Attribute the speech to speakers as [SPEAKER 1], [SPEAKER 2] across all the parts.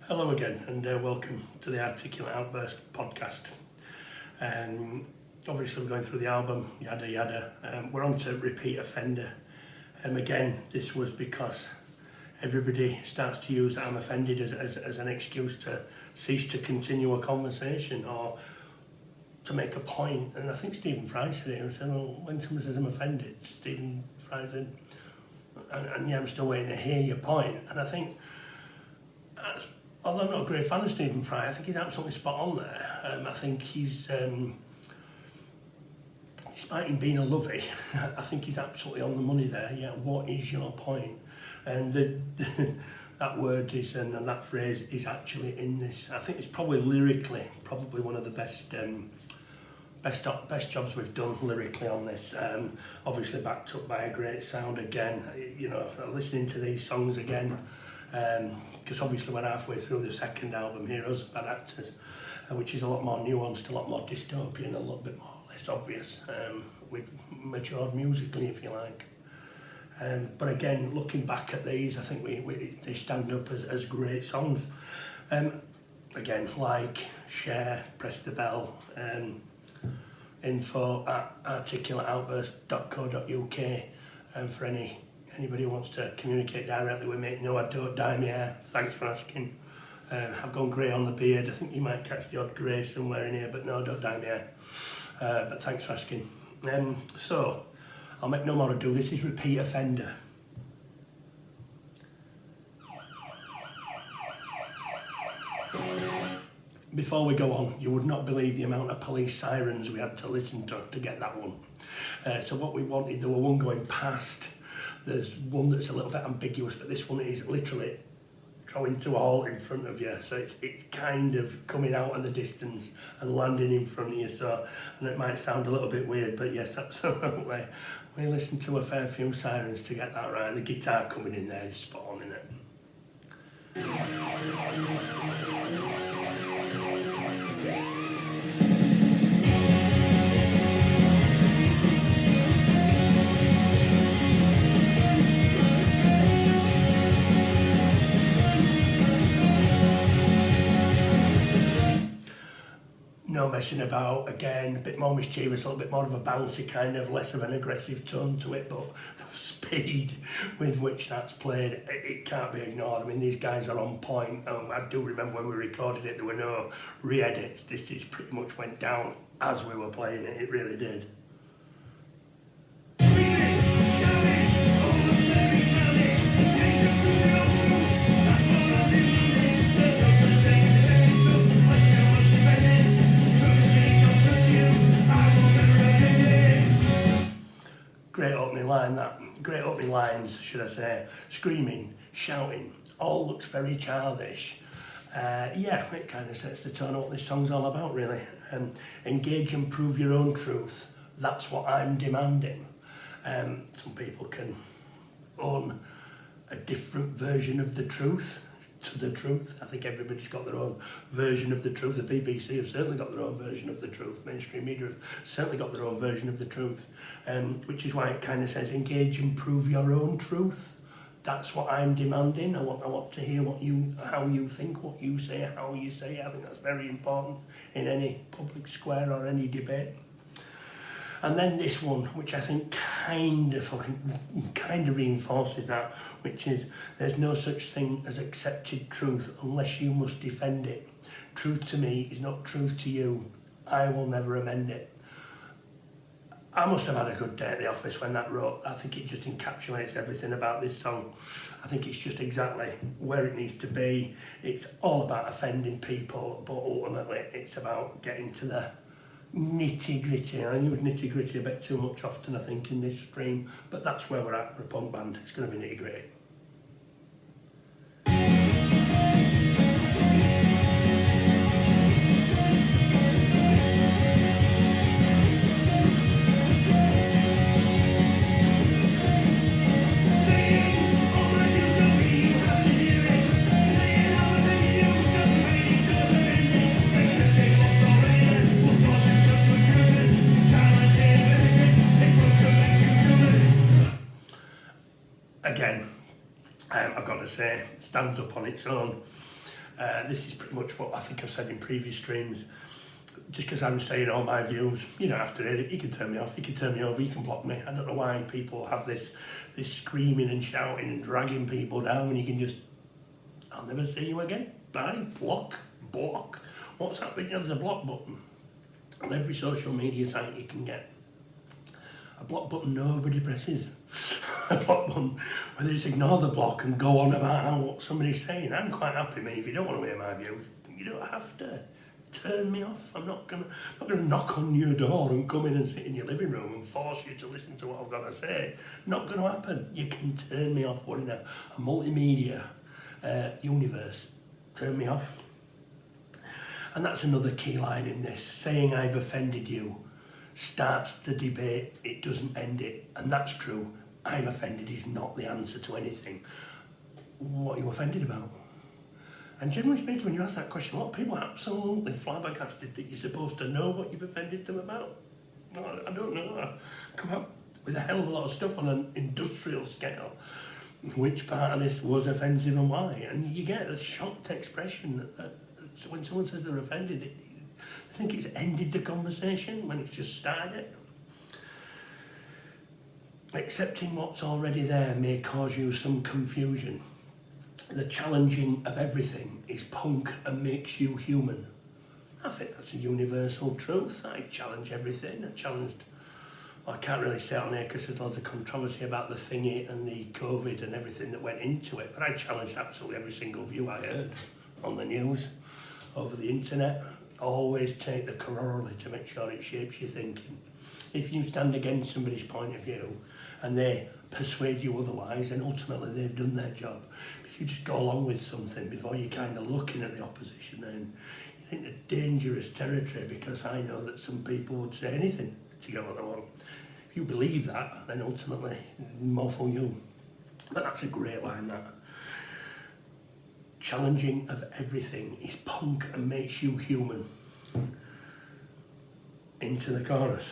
[SPEAKER 1] Hello again, and welcome to the Articulate Outburst podcast. Obviously, we're going through the album, yada yada. We're on to Repeat Offender. Again, this was because everybody starts to use I'm offended as an excuse to cease to continue a conversation or to make a point. And I think Stephen Fry said it. He said, well, when someone says I'm offended, Stephen Fry said, and yeah, I'm still waiting to hear your point. And I think, although I'm not a great fan of Stephen Fry, I think he's absolutely spot on there. I think he's, despite him being a lovey, I think he's absolutely on the money there. Yeah, what is your point? And that word is, and that phrase is actually in this. I think it's probably lyrically, probably one of the best jobs we've done lyrically on this. Obviously backed up by a great sound again. You know, listening to these songs again, because obviously we're halfway through the second album, Heroes and Bad Actors, which is a lot more nuanced, a lot more dystopian, a little bit more less obvious. We've matured musically, if you like. But again, looking back at these, I think they stand up as great songs. Again, like, share, press the bell, info at articulateoutburst.co.uk for anybody who wants to communicate directly with me. No, I don't dye my hair. Thanks for asking. I've gone grey on the beard. I think you might catch the odd grey somewhere in here, but no, I don't dye my hair. But thanks for asking. So, I'll make no more ado. This is Repeat Offender. Before we go on, you would not believe the amount of police sirens we had to listen to get that one. So what we wanted, there were one going past. There's one that's a little bit ambiguous, but this one is literally drawing to a halt in front of you. So it's kind of coming out of the distance and landing in front of you. So, and it might sound a little bit weird, but yes, absolutely. We listened to a fair few sirens to get that right. The guitar coming in there is spot on, isn't it? No messing about, again, a bit more mischievous, a little bit more of a bouncy kind of, less of an aggressive tone to it, but the speed with which that's played, it can't be ignored. I mean, these guys are on point. I do remember when we recorded it, there were no re-edits. This is pretty much went down as we were playing it, it really did. Great opening lines, should I say. Screaming, shouting, all looks very childish. Yeah, it kind of sets the tone of what this song's all about, really. Engage and prove your own truth. That's what I'm demanding. Some people can own a different version of the truth to the truth. I think everybody's got their own version of the truth. The BBC have certainly got their own version of the truth. Mainstream media have certainly got their own version of the truth, which is why it kind of says engage and prove your own truth. That's what I'm demanding. I want to hear how you think, what you say, how you say it. I think that's very important in any public square or any debate. And then this one, which I think kind of reinforces that, which is there's no such thing as accepted truth unless you must defend it. Truth to me is not truth to you. I will never amend it. I must have had a good day at the office when that wrote. I think it just encapsulates everything about this song. I think it's just exactly where it needs to be. It's all about offending people, but ultimately it's about getting to the nitty-gritty. I use nitty-gritty a bit too much often, I think, in this stream, but that's where we're at. We're a punk band. It's going to be nitty-gritty. Again, I've got to say, stands up on its own. This is pretty much what I think I've said in previous streams. Just because I'm saying all my views, you don't have to hear it. You can turn me off, you can turn me over, you can block me. I don't know why people have this screaming and shouting and dragging people down when you can just, I'll never see you again. Bye, block. What's happening? There's a block button on every social media site you can get. A block button nobody presses. A block button, whether it's ignore the block and go on about what somebody's saying. I'm quite happy, mate. If you don't want to hear my views, you don't have to. Turn me off. I'm not gonna knock on your door and come in and sit in your living room and force you to listen to what I've got to say. Not gonna happen. You can turn me off. We're in a multimedia universe. Turn me off. And that's another key line in this. Saying I've offended you starts the debate, it doesn't end it. And that's true. I'm offended is not the answer to anything. What are you offended about? And generally speaking, when you ask that question, a lot of people are absolutely flabbergasted that you're supposed to know what you've offended them about. Well, I don't know. I come up with a hell of a lot of stuff on an industrial scale. Which part of this was offensive and why? And you get a shocked expression that when someone says they're offended, they think it's ended the conversation when it's just started it. Accepting what's already there may cause you some confusion. The challenging of everything is punk and makes you human. I think that's a universal truth. I challenge everything. I can't really say it on here because there's lots of controversy about the thingy and the COVID and everything that went into it, but I challenged absolutely every single view I heard on the news, over the internet. Always take the corollary to make sure it shapes your thinking. If you stand against somebody's point of view and they persuade you otherwise, then ultimately they've done their job. If you just go along with something before you're kind of looking at the opposition, then you're into dangerous territory, because I know that some people would say anything to get what they want. If you believe that, then ultimately more for you. But that's a great line, that. Challenging of everything is punk and makes you human. Into the chorus.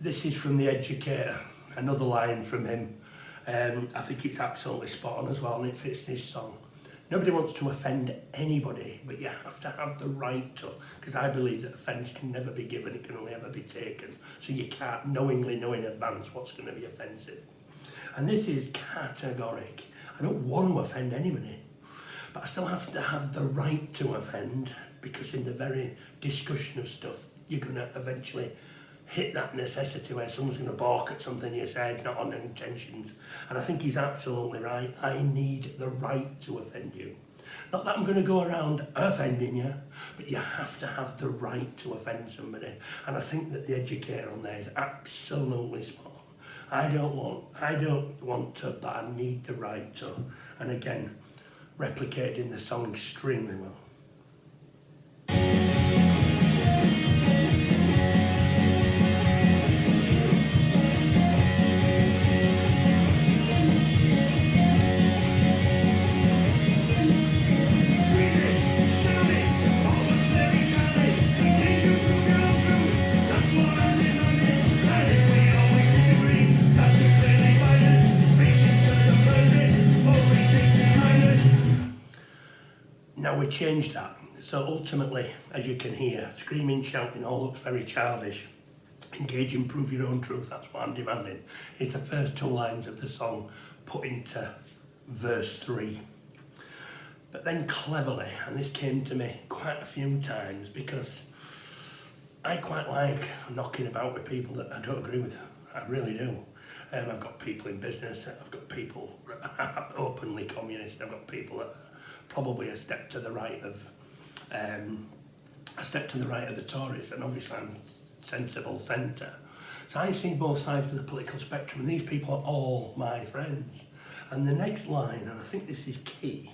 [SPEAKER 1] This is from The Educator, another line from him. I think it's absolutely spot on as well, and it fits this song. Nobody wants to offend anybody, but you have to have the right to, because I believe that offence can never be given, it can only ever be taken. So you can't knowingly know in advance what's going to be offensive. And this is categoric. I don't want to offend anybody, but I still have to have the right to offend, because in the very discussion of stuff, you're going to eventually hit that necessity where someone's going to balk at something you said, not on intentions. And I think he's absolutely right. I need the right to offend you. Not that I'm going to go around offending you, but you have to have the right to offend somebody. And I think that The Educator on there is absolutely spot on. I don't want to, but I need the right to. And again, replicated in the song extremely well. Now we changed that, so ultimately, as you can hear, screaming, shouting all looks very childish. Engage and prove your own truth, that's what I'm demanding, is the first two lines of the song put into verse 3. But then cleverly, and this came to me quite a few times, because I quite like knocking about with people that I don't agree with, I really do. I've got people in business, I've got people openly communist, I've got people that probably a step to the right of the Tories, and obviously I'm sensible centre. So I see both sides of the political spectrum, and these people are all my friends. And the next line, and I think this is key,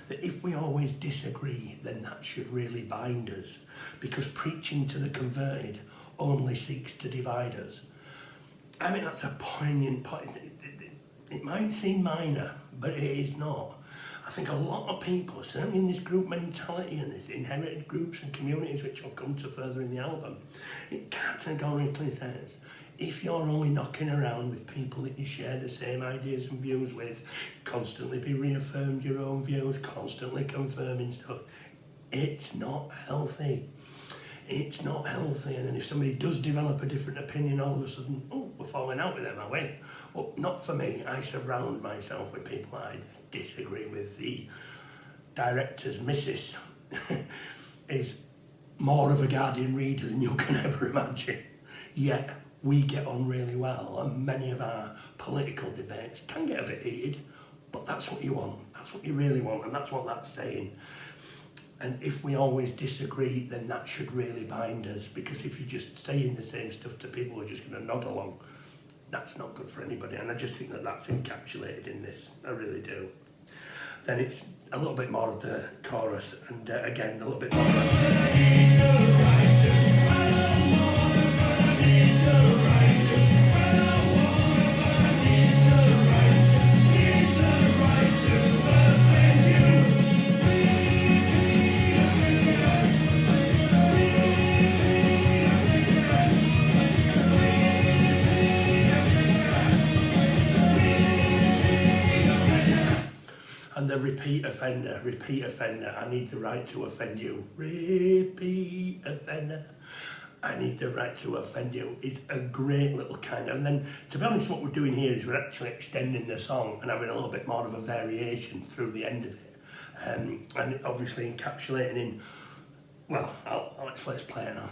[SPEAKER 1] that if we always disagree, then that should really bind us, because preaching to the converted only seeks to divide us. I mean, that's a poignant point. It might seem minor, but it is not. I think a lot of people, certainly in this group mentality and this inherited groups and communities, which I'll come to further in the album, it categorically says, if you're only knocking around with people that you share the same ideas and views with, constantly be reaffirmed your own views, constantly confirming stuff, it's not healthy. It's not healthy. And then if somebody does develop a different opinion, all of a sudden, oh, we're falling out with them, are we? Well, not for me. I surround myself with people I disagree with. The director's missus is more of a guardian reader than you can ever imagine. Yet we get on really well, and many of our political debates can get a bit heated, but that's what you want. That's what you really want, and that's what that's saying. And if we always disagree, then that should really bind us, because if you're just saying the same stuff to people who are just going to nod along, that's not good for anybody. And I just think that that's encapsulated in this. I really do. Then it's a little bit more of the chorus, and again, a little bit more of the repeat offender, I need the right to offend you. Repeat offender, I need the right to offend you is a great little kind of, and then to be honest, what we're doing here is we're actually extending the song and having a little bit more of a variation through the end of it, and it obviously encapsulating in, well, let's play it now.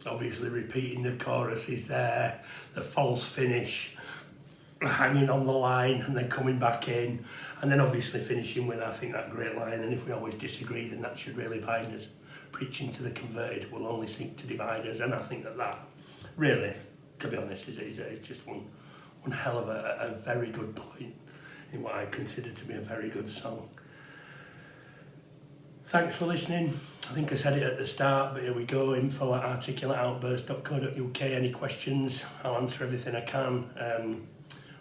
[SPEAKER 1] Obviously repeating the chorus is there, the false finish, hanging on the line and then coming back in, and then obviously finishing with, I think, that great line, and if we always disagree, then that should really bind us. Preaching to the converted will only seek to divide us, and I think that really, to be honest, is just one hell of a very good point in what I consider to be a very good song. Thanks for listening. I think I said it at the start, but here we go. info@articulateoutburst.co.uk. Any questions? I'll answer everything I can.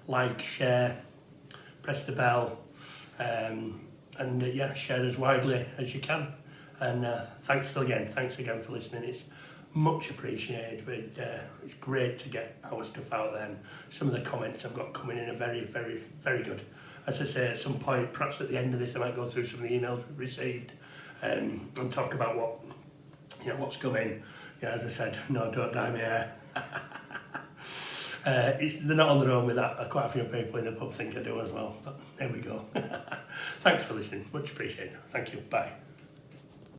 [SPEAKER 1] Like, share, press the bell, and share as widely as you can. And thanks again for listening. It's much appreciated. But it's great to get our stuff out there. And some of the comments I've got coming in are very, very, very good. As I say, at some point, perhaps at the end of this, I might go through some of the emails we've received. And talk about what's coming. Yeah, as I said, no, don't dye my hair. They're not on their own with that. Quite a few people in the pub think I do as well. But there we go. Thanks for listening. Much appreciated. Thank you. Bye.